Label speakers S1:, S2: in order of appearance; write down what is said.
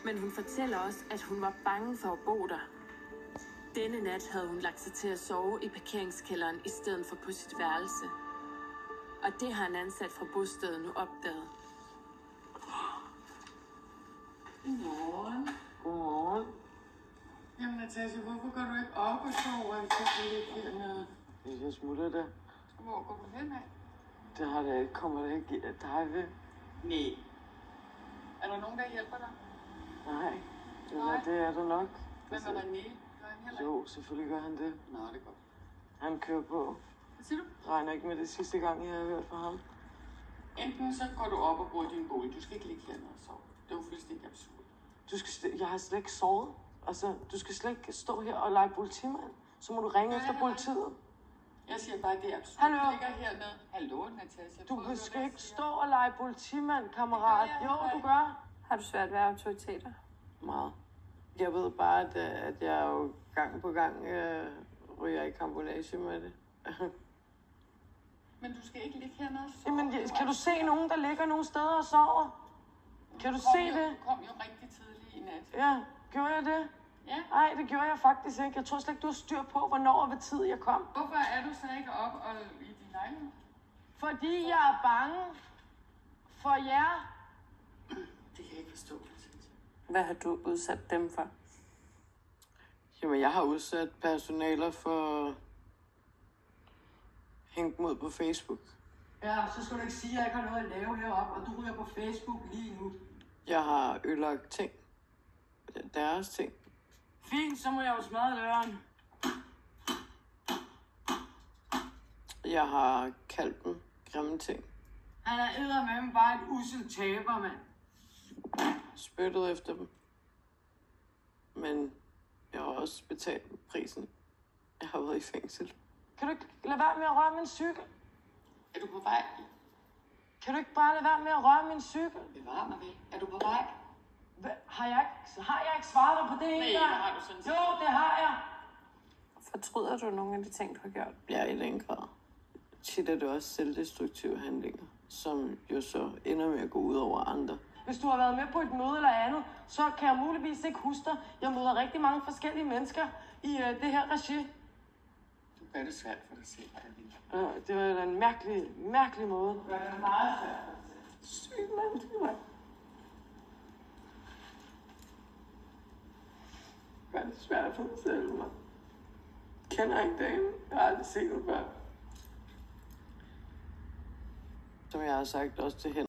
S1: Men hun fortæller også, at hun var bange for at bo der. Denne nat havde hun lagt sig til at sove i parkeringskælderen i stedet for på sit værelse. Og det har en ansat fra bostedet nu opdaget.
S2: Godmorgen.
S3: Godmorgen.
S2: Jamen Natasha, hvorfor går du ikke op og sover i køkkenet hernede?
S3: Jeg smutter der.
S2: Hvor går du hen af?
S3: Det har det ikke. Kommer det ikke af dig ved?
S2: Nej. Er der nogen, der hjælper dig?
S3: Nej. Det er der nok.
S2: Hvem er René? Gør han heller ikke?
S3: Jo, selvfølgelig gør han det.
S2: Nå, det er godt.
S3: Han kører på.
S2: Hvad siger du?
S3: Regner ikke med det sidste gang, jeg har hørt fra ham.
S2: Enten så går du op og bruger din bolig. Du skal ikke ligge hernede og sove. Det er jo fuldstændig absurd.
S3: Jeg har slet ikke sovet. Altså, du skal slet ikke stå her og lege politimand. Så må du ringe efter politiet.
S2: Jeg siger bare, det er absurd.
S3: Hallo?
S2: Du ligger hernede. Hallo, Natasha.
S3: Du skal ikke stå og lege politimand, kammerat. Jo, du gør.
S1: Har du svært ved autoriteter?
S3: Meget. Jeg ved bare, at jeg jo gang på gang ryger i kampolage med det.
S2: Men du skal ikke ligge hernede og sove.
S3: Jamen, kan du se nogen, der ligger nogle steder og sover? Kan du se det?
S2: Du kom jo rigtig tidligt i nat.
S3: Ja, gjorde jeg det?
S2: Ja.
S3: Nej, det gjorde jeg faktisk ikke. Jeg tror slet ikke, du har styr på, hvornår og hvad tid jeg kom.
S2: Hvorfor er du så ikke op og i din lejlighed?
S3: Fordi jeg er bange for jer.
S2: Det kan jeg ikke forstå, Natasha.
S1: Hvad har du udsat dem for?
S3: Jamen, jeg har udsat personaler for hængt mod på Facebook.
S4: Ja, så skal du ikke sige, at jeg ikke har noget at lave heroppe, og du ryger på Facebook lige nu.
S3: Jeg har ødelagt ting. Det er deres ting.
S4: Fint, så må jeg jo smadre døren.
S3: Jeg har kaldt dem grimme ting.
S4: Han er eddermame bare et usselt taber, mand.
S3: Spyttet efter dem. Men jeg har også betalt prisen. Jeg har været i fængsel. Kan du ikke lade være med at røre min cykel?
S2: Er du på vej?
S3: Kan du ikke bare lade være med at røre min cykel?
S2: Bevar mig vel. Er du på vej?
S3: Har jeg ikke svaret dig på det
S2: Nej,
S3: hele?
S2: det har du sådan set.
S3: Jo, det har jeg.
S1: Fortryder du nogle af de ting, du har gjort?
S3: Ja, i den grad. Tit er det også selvdestruktive handlinger, som jo så ender med at gå ud over andre. Hvis du har været med på et møde eller andet, så kan jeg muligvis ikke huske dig. Jeg møder rigtig mange forskellige mennesker i det her regi.
S2: Du gør det svært for dig selv, Alvin.
S3: Ja, det var da en mærkelig måde.
S4: Det er meget svært for dig selv.
S3: Sygt mand. Gør det svært for mig selv, mand. Kender ikke damen. Jeg har aldrig set det før. Som jeg har sagt også til hende.